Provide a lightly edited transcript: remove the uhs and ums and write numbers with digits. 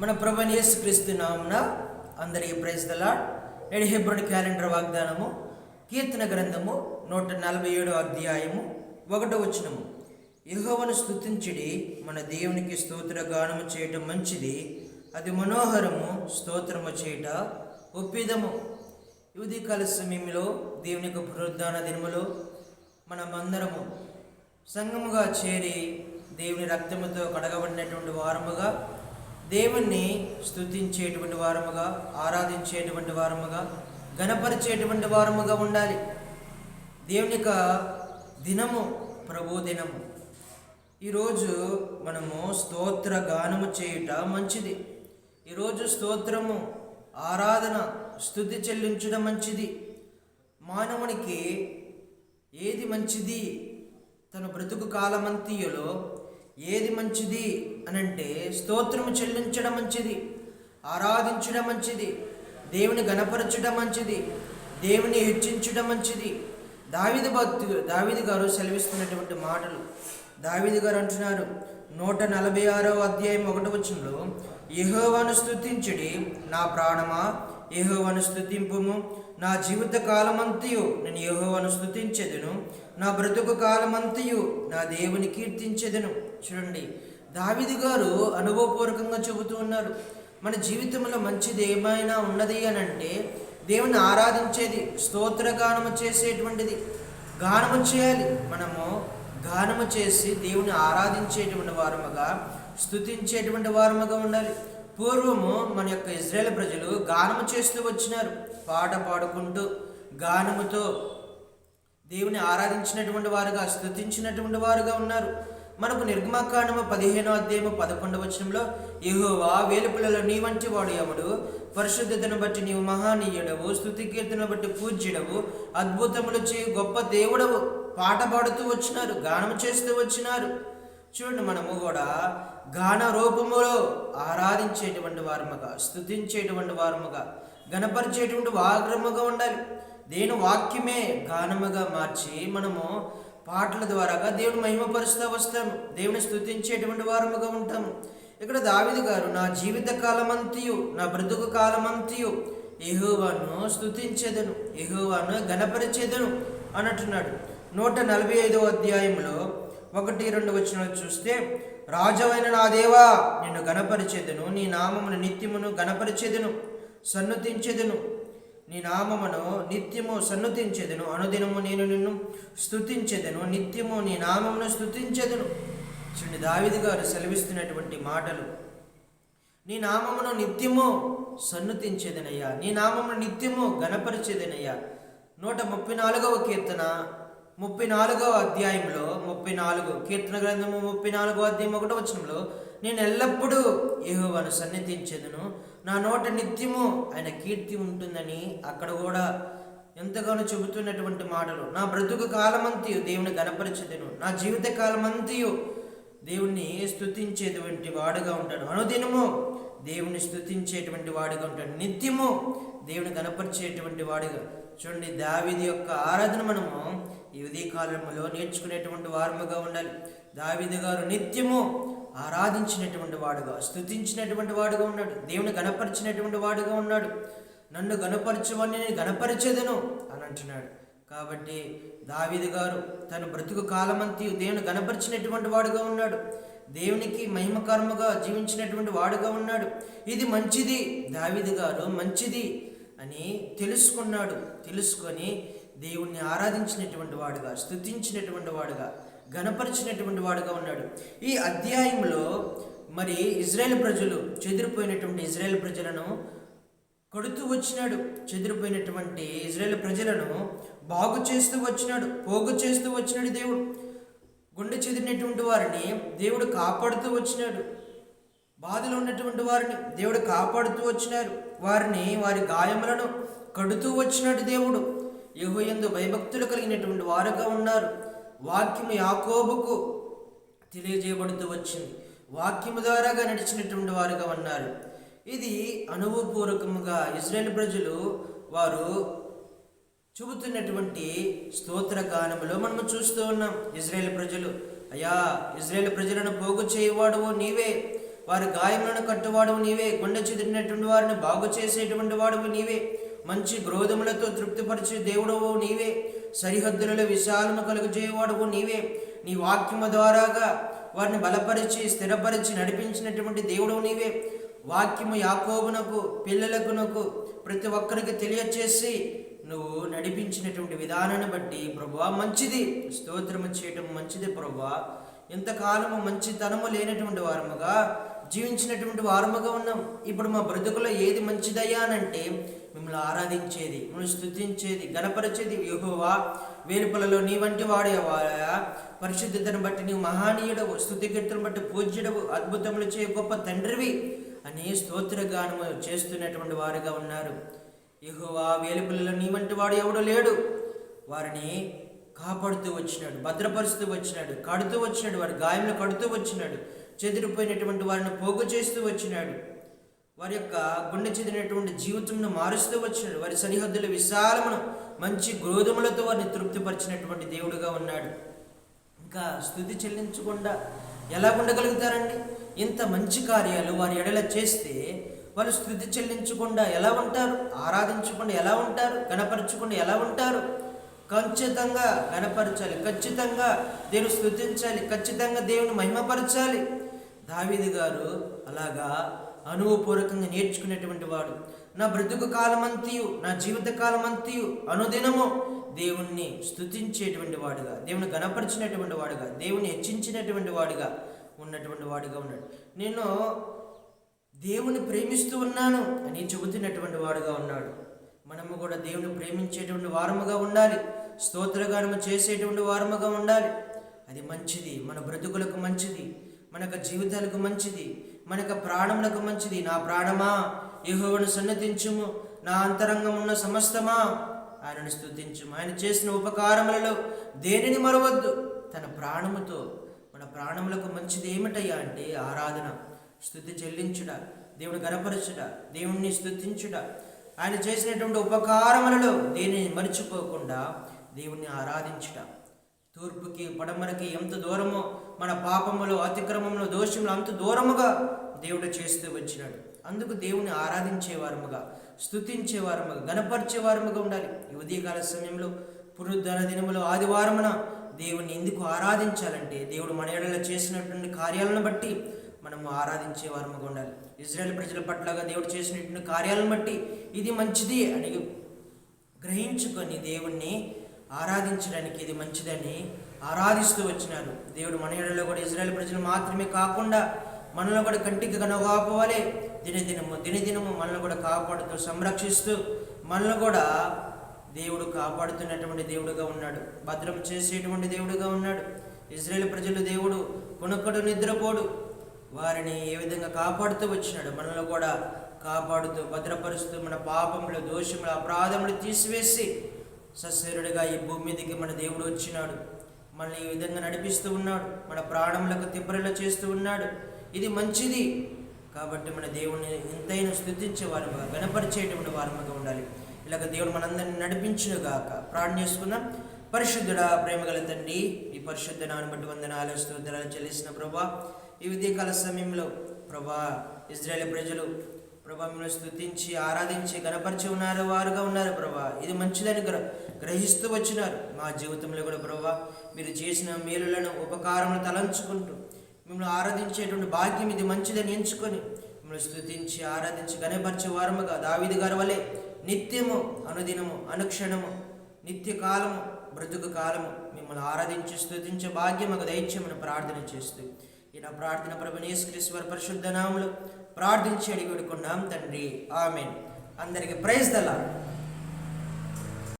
మన ప్రభువైన యేసుక్రీస్తు నామమున అందరికీ ప్రైజ్ ది లార్డ్. నేడు హెబ్రోను క్యాలెండర్ వాగ్దానము కీర్తన గ్రంథము 147 అధ్యాయము 1వ వచనము. యెహోవాను స్తుతించుడి, మన దేవునికి స్తోత్ర గానము చేయటం మంచిది, అది మనోహరము, స్తోత్రము చేయట ఒప్పిదము. ఉదయకాల సమయంలో దేవుని యొక్క పునరుద్ధాన దినములో మనమందరము సంఘముగా చేరి దేవుని రక్తముతో కడగబడినటువంటి వారముగా, దేవుణ్ణి స్తుతించేటువంటి వారముగా, ఆరాధించేటువంటి వారముగా, గణపరిచేటువంటి వారముగా ఉండాలి. దేవుని యొక్క దినము ప్రభు దినము. ఈరోజు మనము స్తోత్ర గానము చేయుట మంచిది. ఈరోజు స్తోత్రము, ఆరాధన, స్తుతి చెల్లించడం మంచిది. మానవునికి ఏది మంచిది? తన బ్రతుకు కాలమంతియలో ఏది మంచిది అనంటే స్తోత్రము చెల్లించడం మంచిది, ఆరాధించడం మంచిది, దేవుని గణపరచడం మంచిది, దేవుని హెచ్చించడం మంచిది. దావీదు గారు సెలవిస్తున్నటువంటి మాటలు. దావీదు గారు అంటున్నారు 146వ అధ్యాయం 1వ వచనంలో, యెహోవాను స్తుతించుడి నా ప్రాణమా, యెహోవాను స్తుతింపుము, నా జీవిత కాలమంతయు నేను యెహోవాను స్తుతించెదను, నా బ్రతుకు కాలమంతయు నా దేవుని కీర్తించెదను. చూడండి, దావీదు గారు అనుభవపూర్వకంగా చెబుతూ ఉన్నారు. మన జీవితంలో మంచిది ఏమైనా ఉన్నది అని అంటే దేవుని ఆరాధించేది, స్తోత్రగానము చేసేటువంటిది. గానము చేయాలి. మనము గానము చేసి దేవుని ఆరాధించేటువంటి వారముగా, స్తుతించేటువంటి వారముగా ఉండాలి. పూర్వము మన యొక్క ఇజ్రాయేల్ ప్రజలు గానము చేస్తూ వచ్చినారు. పాట పాడుకుంటూ గానముతో దేవుని ఆరాధించినటువంటి వారుగా, స్తుతించినటువంటి వారుగా ఉన్నారు. మనకు నిర్గమకాండము 15వ అధ్యాయము 11వ వచనంలో, యెహోవా వేలుపులలో నీ వంటి వాడు ఎవడు, పరిశుద్ధతను బట్టి నీవు మహానీయుడవు, స్తుతి కీర్తనను బట్టి పూజ్యుడవు, అద్భుతములు చేయు గొప్ప దేవుడవు. పాట పాడుతూ వచ్చినారు, గానము చేస్తూ వచ్చినారు. చూడండి, మనము కూడా గాన రూపములో ఆరాధించేటువంటి వారముగా, స్తుతించేటువంటి వారముగా, గణపరిచేటువంటి వాగ్రముగా ఉండాలి. దేవుని వాక్యమే గానముగా మార్చి మనము పాటల ద్వారాగా దేవుని మహిమపరుస్తూ వస్తాము, దేవుని స్తుతించేటువంటి వారముగా ఉంటాము. ఇక్కడ దావీదు గారు నా జీవిత కాలమంతయు, నా బ్రతుకు కాలమంతయు యెహోవాను స్తుతించెదను, యెహోవాను గణపరిచెదను అన్నట్టున్నాడు. 145వ అధ్యాయంలో 1-2 వచనాలు చూస్తే, రాజవైన నా దేవా నిన్ను గణపరిచెదను, నీ నామమును నిత్యమును గణపరిచెదను, సన్నుతించెదను, నీ నామమును నిత్యము సన్నుతించెదను, అనుదినము నేను నిన్ను స్తుతించెదను, నిత్యము నీ నామమును స్తుతించెదను. చూడండి, దావీదు గారు సెలవిస్తున్నటువంటి మాటలు. నీ నామమును నిత్యము సన్నుతించెదనయ్యా, నీ నామమును నిత్యము గణపరిచెదనయ్యా. 134వ కీర్తన 34వ అధ్యాయంలో 34 కీర్తన గ్రంథము 34వ అధ్యాయం 1వ వచనంలో, నేను ఎల్లప్పుడూ యెహోవాను సన్నిధించెదను, నా నోట నిత్యము ఆయన కీర్తి ఉంటుందని అక్కడ కూడా ఎంతగానో చెబుతున్నటువంటి మాటలు. నా బ్రతుకు కాలమంతయు దేవుని గణపరిచెదను, నా జీవిత కాలమంతయు దేవుణ్ణి స్తుతించేటువంటి వాడుగా ఉంటాను, అనుదినము దేవుని స్తుతించేటువంటి వాడుగా ఉంటాడు, నిత్యము దేవుని గణపరిచేటువంటి వాడుగా. చూడండి, దావీదు యొక్క ఆరాధన మనము ఈ ఉదయకాలంలో నేర్చుకునేటువంటి వారముగా ఉండాలి. దావీదు గారు నిత్యము ఆరాధించినటువంటి వాడుగా, స్తుతించినటువంటి వాడుగా ఉన్నాడు, దేవుని గణపరిచినటువంటి వాడుగా ఉన్నాడు. నన్ను గణపరచువని నేను గణపరిచేదను అని అంటున్నాడు. కాబట్టి దావీదు గారు తన బ్రతుకు కాలమంతి దేవుని గణపరిచినటువంటి వాడుగా ఉన్నాడు, దేవునికి మహిమకరముగా జీవించినటువంటి వాడుగా ఉన్నాడు. ఇది మంచిది, దావీదు గారు మంచిది అని తెలుసుకున్నాడు. తెలుసుకొని దేవుణ్ణి ఆరాధించినటువంటి వాడుగా, స్తుతించినటువంటి వాడుగా, గణపరిచినటువంటి వాడుగా ఉన్నాడు. ఈ అధ్యాయంలో మరి ఇజ్రాయేల్ ప్రజలు, చెదిరిపోయినటువంటి ఇజ్రాయేల్ ప్రజలను కొడుతూ వచ్చినాడు. చెదిరిపోయినటువంటి ఇజ్రాయేల్ ప్రజలను బాగు చేస్తూ వచ్చినాడు, పోగు చేస్తూ వచ్చినాడు. దేవుడు గుండె చెదిరినటువంటి వారిని దేవుడు కాపాడుతూ వచ్చినాడు. బాధలో ఉన్నటువంటి వారిని దేవుడు కాపాడుతూ వచ్చినారు. వారి గాయములను కడుతూ వచ్చినాడు దేవుడు. యెహోవాయందు భయభక్తులు కలిగినటువంటి వారుగా ఉన్నారు. వాక్యము యాకోబుకు తెలియజేయబడుతూ వచ్చింది, వాక్యము ద్వారాగా నడిచినటువంటి వారుగా ఉన్నారు. ఇది అనుభవపూర్వకముగా ఇజ్రాయేల్ ప్రజలు వారు చెబుతున్నటువంటి స్తోత్ర గానములో మనము చూస్తూ ఉన్నాం. ఇజ్రాయేల్ ప్రజలు, అయ్యా ఇజ్రాయేల్ ప్రజలను పోగు చేయవాడువో నీవే, వారి గాయములను కట్టువాడువు నీవే, గుండె చెదిరినటువంటి వారిని బాగు చేసేటువంటి వాడువు నీవే, మంచి గ్రోధములతో తృప్తిపరిచే దేవుడవు నీవే, సరిహద్దులలో విశాలము కలుగజేయవాడువు నీవే. నీ వాక్యము ద్వారాగా వారిని బలపరిచి స్థిరపరిచి నడిపించినటువంటి దేవుడవు నీవే. వాక్యము యాకోబునకు పిల్లలకునకు ప్రతి ఒక్కరికి తెలియచేసి నువ్వు నడిపించినటువంటి విధానాన్ని బట్టి ప్రభువా మంచిది, స్తోత్రము చేయటం మంచిది ప్రభువా. ఇంతకాలము మంచితనము లేనటువంటి వారముగా జీవించినటువంటి వారముగా ఉన్నాం. ఇప్పుడు మా బ్రతుకులో ఏది మంచిదయ్యా అనంటే మిమ్మల్ని ఆరాధించేది, మిమ్మల్ని స్తుతించేది, గణపరిచేది. యెహోవా వేలుపలలో నీ వంటి వాడేవా, పరిశుద్ధతను బట్టి నీవు మహానీయుడవు, స్తుతికీర్తను బట్టి పూజ్యుడవు, అద్భుతములు చే గొప్ప తండ్రివి అని స్తోత్రగానము చేస్తున్నటువంటి వారుగా ఉన్నారు. యెహోవా వేలుపలలో నీ వంటి వాడు ఎవడు లేడు. వారిని కాపాడుతూ వచ్చినాడు, భద్రపరుస్తూ వచ్చినాడు, కడుతూ వచ్చినాడు, వారి గాయములు కడుతూ వచ్చినాడు, చెదిరిపోయినటువంటి వారిని పోగు చేస్తూ వచ్చినాడు, వారి యొక్క గుండె చెదిరినటువంటి జీవితంను మారుస్తూ వచ్చినాడు, వారి సరిహద్దుల విశాలమును మంచి గోధుమలతో వారిని తృప్తిపరిచినటువంటి దేవుడుగా ఉన్నాడు. ఇంకా స్తుతి చెల్లించకుండా ఎలా ఉండగలుగుతారండి? ఇంత మంచి కార్యాలు వారి ఎడల చేస్తే వాళ్ళు స్తుతి చెల్లించకుండా ఎలా ఉంటారు? ఆరాధించకుండా ఎలా ఉంటారు? గణపరచకుండా ఎలా ఉంటారు? ఖచ్చితంగా గణపరచాలి, ఖచ్చితంగా దేవుని స్తుతించాలి, ఖచ్చితంగా దేవుని మహిమపరచాలి. దావీదు గారు అలాగా అనుభవపూర్వకంగా నేర్చుకునేటువంటి వాడు. నా బ్రతుకు కాలమంతియు, నా జీవిత కాలమంతియు అనుదినము దేవుణ్ణి స్తుతించేటువంటి వాడుగా, దేవుని గణపరిచినటువంటి వాడుగా, దేవుని హెచ్చించినటువంటి వాడుగా ఉన్నటువంటి వాడుగా ఉన్నాడు. నేను దేవుని ప్రేమిస్తూ ఉన్నాను అని చెబుతున్నటువంటి వాడుగా ఉన్నాడు. మనము కూడా దేవుని ప్రేమించేటువంటి వారముగా ఉండాలి, స్తోత్రగానము చేసేటువంటి వారముగా ఉండాలి. అది మంచిది, మన బ్రతుకులకు మంచిది, మనకు జీవితాలకు మంచిది, మనకు ప్రాణములకు మంచిది. నా ప్రాణమా యెహోవాను సన్నతించుము, నా అంతరంగం ఉన్న సమస్తమా ఆయనను స్తుతించుము. ఆయన చేసిన ఉపకారములలో దేనిని మరవద్దు. తన ప్రాణముతో మన ప్రాణములకు మంచిది ఏమిటయ్యా అంటే ఆరాధన, స్తుతి చెల్లించుట, దేవుని గణపరచుట, దేవుణ్ణి స్తుతించుట, ఆయన చేసినటువంటి ఉపకారములలో దేనిని మర్చిపోకుండా దేవుణ్ణి ఆరాధించుట. తూర్పుకి పడమరకి ఎంత దూరమో మన పాపములో, అతిక్రమములో, దోషములు అంత దూరముగా దేవుడు చేస్తూ వచ్చినాడు. అందుకు దేవుని ఆరాధించేవారముగా, స్తుతించేవారముగా, గణపరిచేవారముగా ఉండాలి. ఈ ఉదయకాల సమయంలో పునరుద్ధరణ దినములో ఆదివారమున దేవుని ఎందుకు ఆరాధించాలంటే దేవుడు మన ఎడల చేసినటువంటి కార్యాలను బట్టి మనము ఆరాధించే వారముగా ఉండాలి. ఇజ్రాయేల్ ప్రజల పట్లగా దేవుడు చేసినటువంటి కార్యాలను బట్టి ఇది మంచిది అని గ్రహించుకొని దేవుణ్ణి ఆరాధించడానికి ఇది మంచిదని ఆరాధిస్తూ వచ్చినారు. దేవుడు మన ఎడలో కూడా ఇజ్రాయేల్ ప్రజలు మాత్రమే కాకుండా మనల్ని కూడా కంటికి కనుగాపవాలే దినదినము మనల్ని కూడా కాపాడుతూ సంరక్షిస్తూ మనల్ని కూడా దేవుడు కాపాడుతున్నటువంటి దేవుడుగా ఉన్నాడు, భద్రం చేసేటువంటి దేవుడుగా ఉన్నాడు. ఇజ్రాయేల్ ప్రజలు దేవుడు కొనొక్కడు నిద్రపోడు, వారిని ఏ విధంగా కాపాడుతూ వచ్చినాడు, మనల్ని కూడా కాపాడుతూ భద్రపరుస్తూ మన పాపములు, దోషములు, అపరాధములు తీసివేసి సశరీరుడిగా ఈ భూమి మీదకి మన దేవుడు వచ్చినాడు. మనల్ని ఈ విధంగా నడిపిస్తూ ఉన్నాడు, మన ప్రాణములకు తిప్పరలా చేస్తూ ఉన్నాడు. ఇది మంచిది. కాబట్టి మన దేవుడిని ఎంతైనా స్తుతించే వారముగా, గణపరిచేటువంటి వారముగా ఉండాలి. ఇలాగ దేవుడు మనందరినీ నడిపించునుగాక. ప్రార్థన చేసుకుందాం. పరిశుద్ధుడా, ప్రేమగల తండ్రి, ఈ పరిశుద్ధ నామమును బట్టి వందనాలు, స్తోత్రాలు చెల్లిసిన ప్రభా, ఈ ఉదయకాల సమయంలో ప్రభా ఇజ్రాయేల్ ప్రజలు ప్రభా మిమ్మల్ని స్తుతించి ఆరాధించి గణపరిచి ఉన్నారు వారుగా ఉన్నారు ప్రభా. ఇది మంచిదని గ్రహిస్తూ వచ్చినారు. మా జీవితంలో కూడా ప్రభా మీరు చేసిన మేలులను, ఉపకారములను తలంచుకుంటూ మిమ్మల్ని ఆరాధించేటువంటి భాగ్యం ఇది మంచిదని ఎంచుకొని మిమ్మల్ని స్తుతించి ఆరాధించి గణపరిచే వారముగా దావీదు గారి వలె నిత్యము, అనుదినము, అనుక్షణము, నిత్యకాలము, బ్రతుకు కాలము మిమ్మల్ని ఆరాధించి స్తుతించే భాగ్యం మాకు దయచేయమని ప్రార్థన చేస్తూ ఈ నా ప్రార్థన ప్రభువైన యేసుక్రీస్తు వారి పరిశుద్ధ నామములో ప్రార్థించి అడిగి వేడుకున్నాం తండ్రి, ఆమేన్. అందరికీ ప్రైజ్ ద లార్డ్.